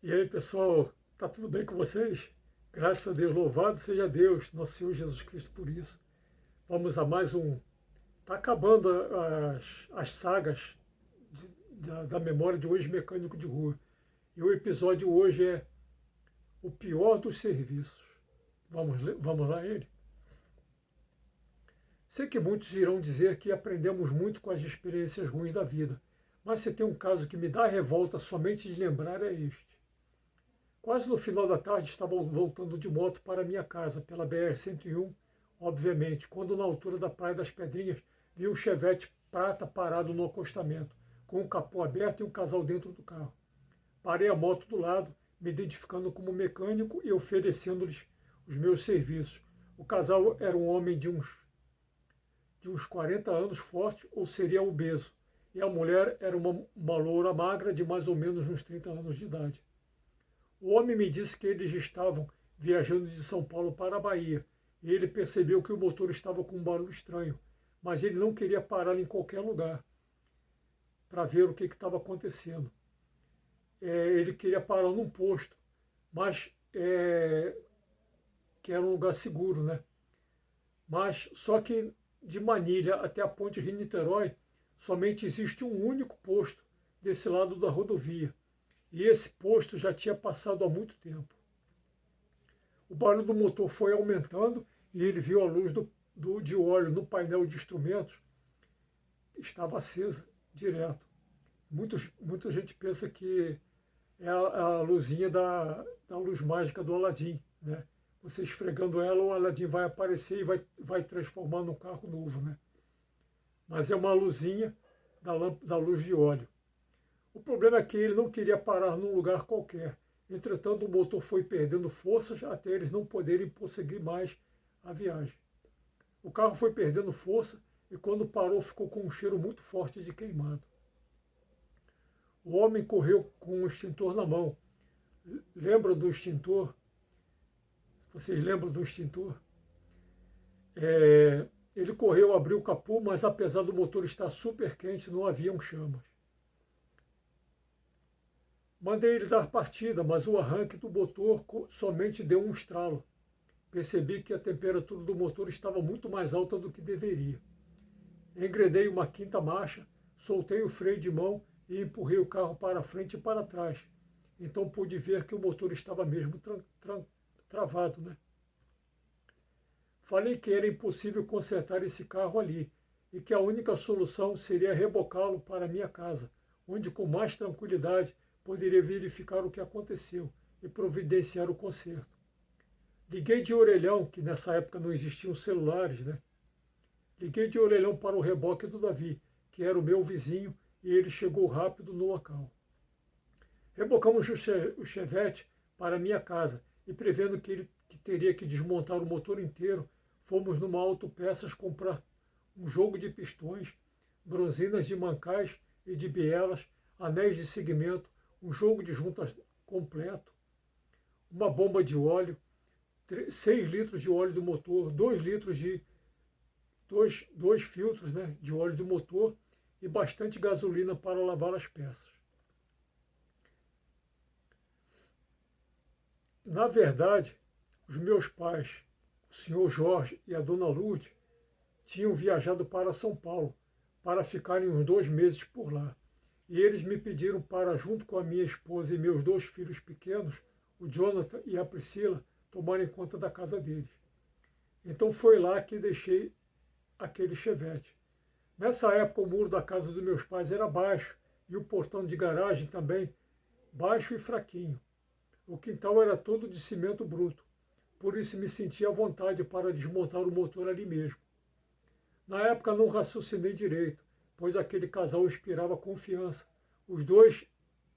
E aí, pessoal, tá tudo bem com vocês? Graças a Deus, louvado seja Deus, nosso Senhor Jesus Cristo, por isso. Vamos a mais um. Tá acabando as sagas da memória de hoje, Mecânico de Rua. E o episódio hoje é o pior dos serviços. Vamos lá, ele? Sei que muitos irão dizer que aprendemos muito com as experiências ruins da vida, mas se tem um caso que me dá revolta somente de lembrar é este. Quase no final da tarde estava voltando de moto para minha casa, pela BR-101, obviamente, quando na altura da Praia das Pedrinhas vi um Chevette prata parado no acostamento, com o capô aberto e um casal dentro do carro. Parei a moto do lado, me identificando como mecânico e oferecendo-lhes os meus serviços. O casal era um homem de uns 40 anos, forte ou seria obeso, e a mulher era uma loura magra de mais ou menos uns 30 anos de idade. O homem me disse que eles estavam viajando de São Paulo para a Bahia e ele percebeu que o motor estava com um barulho estranho, mas ele não queria parar em qualquer lugar para ver o que estava acontecendo. Ele queria parar num posto, mas que era um lugar seguro, né? Mas só que de Manilha até a ponte Rio-Niterói somente existe um único posto desse lado da rodovia. E esse posto já tinha passado há muito tempo. O barulho do motor foi aumentando e ele viu a luz de óleo no painel de instrumentos, estava acesa direto. Muita gente pensa que é a luzinha da luz mágica do Aladim, né? Você esfregando ela, o Aladim vai aparecer e vai transformar num carro novo, né? Mas é uma luzinha da luz de óleo. O problema é que ele não queria parar num lugar qualquer. Entretanto, o motor foi perdendo forças até eles não poderem prosseguir mais a viagem. O carro foi perdendo força e quando parou ficou com um cheiro muito forte de queimado. O homem correu com um extintor na mão. Lembra do extintor? Vocês lembram do extintor? Ele correu, abriu o capô, mas apesar do motor estar super quente, não haviam chamas. Mandei ele dar partida, mas o arranque do motor somente deu um estralo. Percebi que a temperatura do motor estava muito mais alta do que deveria. Engrenei uma quinta marcha, soltei o freio de mão e empurrei o carro para frente e para trás. Então pude ver que o motor estava mesmo travado, né? Falei que era impossível consertar esse carro ali e que a única solução seria rebocá-lo para minha casa, onde com mais tranquilidade poderia verificar o que aconteceu e providenciar o conserto. Liguei de orelhão, que nessa época não existiam celulares, né? Liguei de orelhão para o reboque do Davi, que era o meu vizinho, e ele chegou rápido no local. Rebocamos o Chevette para minha casa e, prevendo que teria que desmontar o motor inteiro, fomos numa autopeças comprar um jogo de pistões, bronzinas de mancais e de bielas, anéis de segmento, um jogo de juntas completo, uma bomba de óleo, 6 litros de óleo do motor, 2 litros de dois filtros, né, de óleo do motor e bastante gasolina para lavar as peças. Na verdade, os meus pais, o senhor Jorge e a dona Lourdes, tinham viajado para São Paulo para ficarem uns 2 meses por lá. E eles me pediram para, junto com a minha esposa e meus 2 filhos pequenos, o Jonathan e a Priscila, tomarem conta da casa deles. Então foi lá que deixei aquele Chevette. Nessa época o muro da casa dos meus pais era baixo e o portão de garagem também baixo e fraquinho. O quintal era todo de cimento bruto, por isso me sentia à vontade para desmontar o motor ali mesmo. Na época não raciocinei direito, pois aquele casal inspirava confiança. Os dois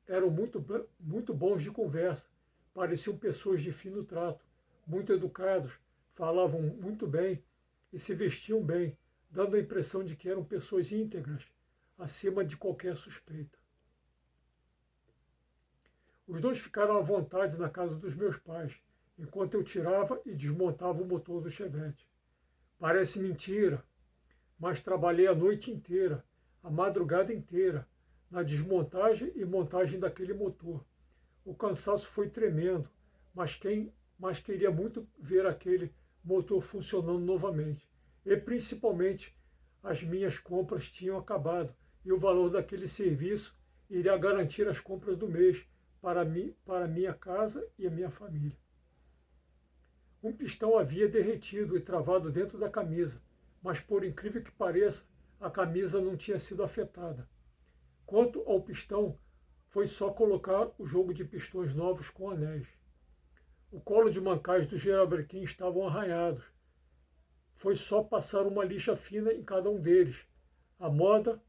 eram muito bons de conversa, pareciam pessoas de fino trato, muito educados, falavam muito bem e se vestiam bem, dando a impressão de que eram pessoas íntegras, acima de qualquer suspeita. Os dois ficaram à vontade na casa dos meus pais, enquanto eu tirava e desmontava o motor do Chevette. Parece mentira, mas trabalhei a noite inteira, a madrugada inteira, na desmontagem e montagem daquele motor. O cansaço foi tremendo, mas queria muito ver aquele motor funcionando novamente. E principalmente as minhas compras tinham acabado e o valor daquele serviço iria garantir as compras do mês para mim, para minha casa e a minha família. Um pistão havia derretido e travado dentro da camisa, mas por incrível que pareça, a camisa não tinha sido afetada. Quanto ao pistão, foi só colocar o jogo de pistões novos com anéis. O colo de mancais do gerabrequim estavam arranhados. Foi só passar uma lixa fina em cada um deles, a moda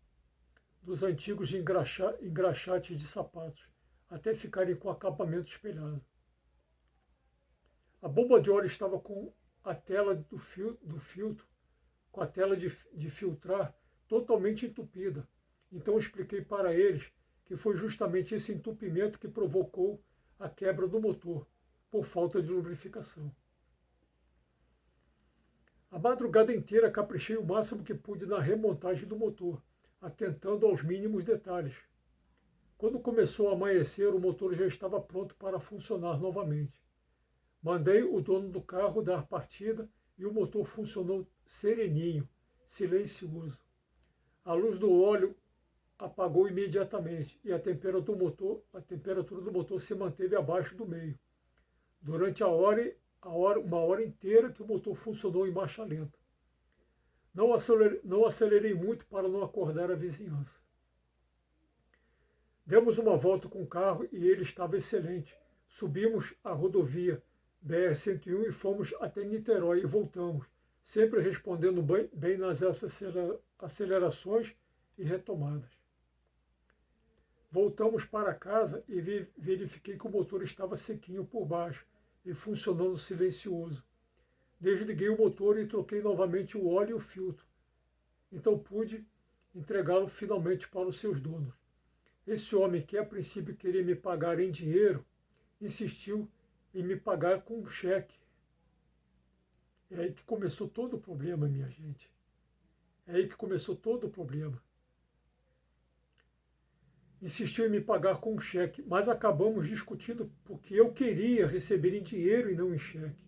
dos antigos engraxates de sapatos, até ficarem com acabamento espelhado. A bomba de óleo estava com a tela do filtro, com a tela de filtrar totalmente entupida. Então expliquei para eles que foi justamente esse entupimento que provocou a quebra do motor, por falta de lubrificação. A madrugada inteira caprichei o máximo que pude na remontagem do motor, atentando aos mínimos detalhes. Quando começou a amanhecer, o motor já estava pronto para funcionar novamente. Mandei o dono do carro dar partida e o motor funcionou sereninho, silencioso. A luz do óleo apagou imediatamente e a temperatura do motor se manteve abaixo do meio. Durante uma hora inteira que o motor funcionou em marcha lenta. Não acelerei muito para não acordar a vizinhança. Demos uma volta com o carro e ele estava excelente. Subimos a rodovia BR-101 e fomos até Niterói e voltamos, sempre respondendo bem nas acelerações e retomadas. Voltamos para casa e verifiquei que o motor estava sequinho por baixo e funcionando silencioso. Desliguei o motor e troquei novamente o óleo e o filtro. Então pude entregá-lo finalmente para os seus donos. Esse homem, que a princípio queria me pagar em dinheiro, insistiu em me pagar com um cheque. É aí que começou todo o problema, minha gente. É aí que começou todo o problema. Insistiu em me pagar com um cheque, mas acabamos discutindo porque eu queria receber em dinheiro e não em cheque.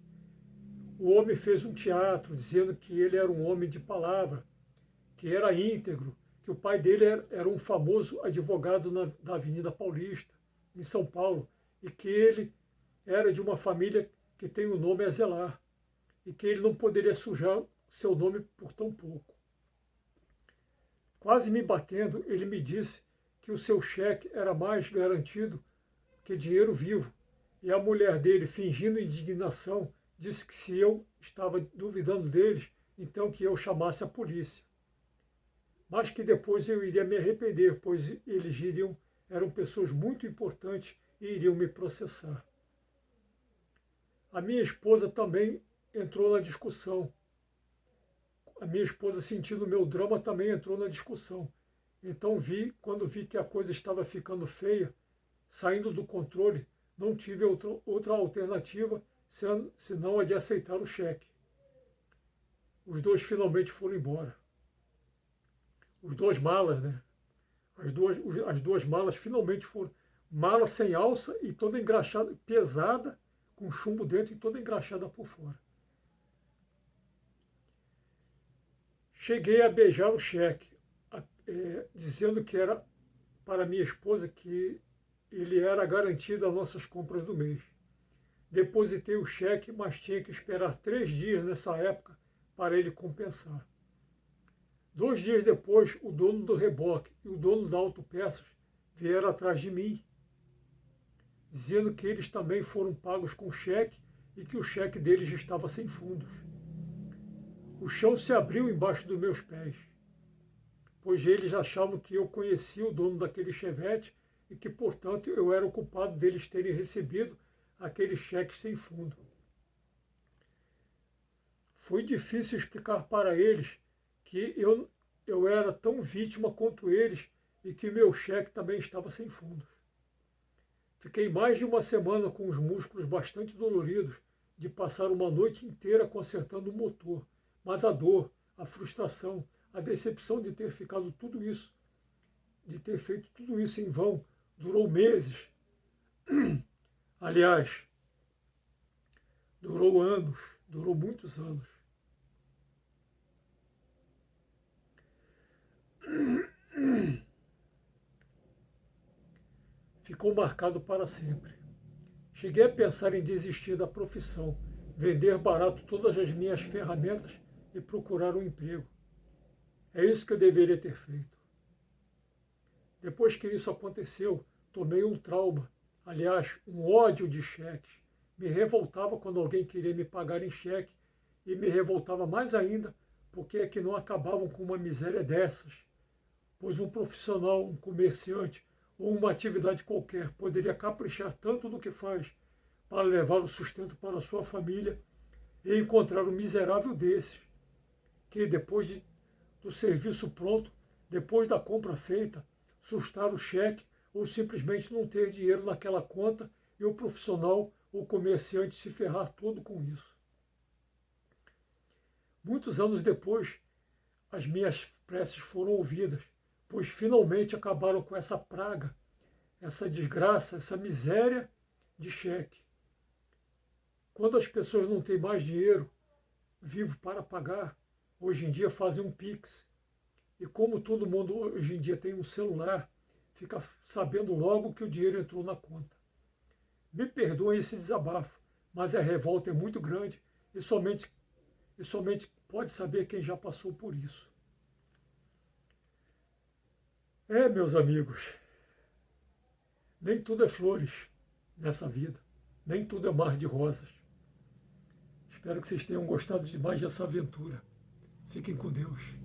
O homem fez um teatro dizendo que ele era um homem de palavra, que era íntegro, que o pai dele era um famoso advogado da Avenida Paulista, em São Paulo, e que ele era de uma família que tem o nome a zelar, e que ele não poderia sujar seu nome por tão pouco. Quase me batendo, ele me disse que o seu cheque era mais garantido que dinheiro vivo, e a mulher dele, fingindo indignação, disse que se eu estava duvidando deles, então que eu chamasse a polícia. Mas que depois eu iria me arrepender, pois eles eram pessoas muito importantes e iriam me processar. A minha esposa também entrou na discussão. A minha esposa, sentindo o meu drama, também entrou na discussão. Então quando vi que a coisa estava ficando feia, saindo do controle, não tive outra alternativa senão a de aceitar o cheque. Os dois finalmente foram embora. Os dois malas, né? As duas malas finalmente foram. Mala sem alça e toda engraxada, pesada, com chumbo dentro e toda engraxada por fora. Cheguei a beijar o cheque, dizendo que era para minha esposa que ele era a garantia das nossas compras do mês. Depositei o cheque, mas tinha que esperar 3 dias nessa época para ele compensar. 2 dias depois, o dono do reboque e o dono da autopeças vieram atrás de mim, dizendo que eles também foram pagos com cheque e que o cheque deles estava sem fundos. O chão se abriu embaixo dos meus pés, pois eles achavam que eu conhecia o dono daquele chevette e que, portanto, eu era o culpado deles terem recebido aquele cheque sem fundo. Foi difícil explicar para eles que eu era tão vítima quanto eles e que meu cheque também estava sem fundos. Fiquei mais de uma semana com os músculos bastante doloridos de passar uma noite inteira consertando o motor, mas a dor, a frustração, a decepção de ter feito tudo isso em vão, durou meses. Aliás, durou anos, durou muitos anos. Ficou marcado para sempre. Cheguei a pensar em desistir da profissão, vender barato todas as minhas ferramentas e procurar um emprego. É isso que eu deveria ter feito. Depois que isso aconteceu, tomei um trauma, aliás, um ódio de cheques. Me revoltava quando alguém queria me pagar em cheque e me revoltava mais ainda porque é que não acabavam com uma miséria dessas. Pois um profissional, um comerciante ou uma atividade qualquer poderia caprichar tanto no que faz para levar o sustento para a sua família e encontrar um miserável desses que do serviço pronto, depois da compra feita, sustar o cheque ou simplesmente não ter dinheiro naquela conta e o profissional ou comerciante se ferrar todo com isso. Muitos anos depois, as minhas preces foram ouvidas, pois finalmente acabaram com essa praga, essa desgraça, essa miséria de cheque. Quando as pessoas não têm mais dinheiro vivo para pagar, hoje em dia fazem um Pix. E como todo mundo hoje em dia tem um celular, fica sabendo logo que o dinheiro entrou na conta. Me perdoem esse desabafo, mas a revolta é muito grande e somente pode saber quem já passou por isso. Meus amigos, nem tudo é flores nessa vida, nem tudo é mar de rosas. Espero que vocês tenham gostado de mais dessa aventura. Fiquem com Deus.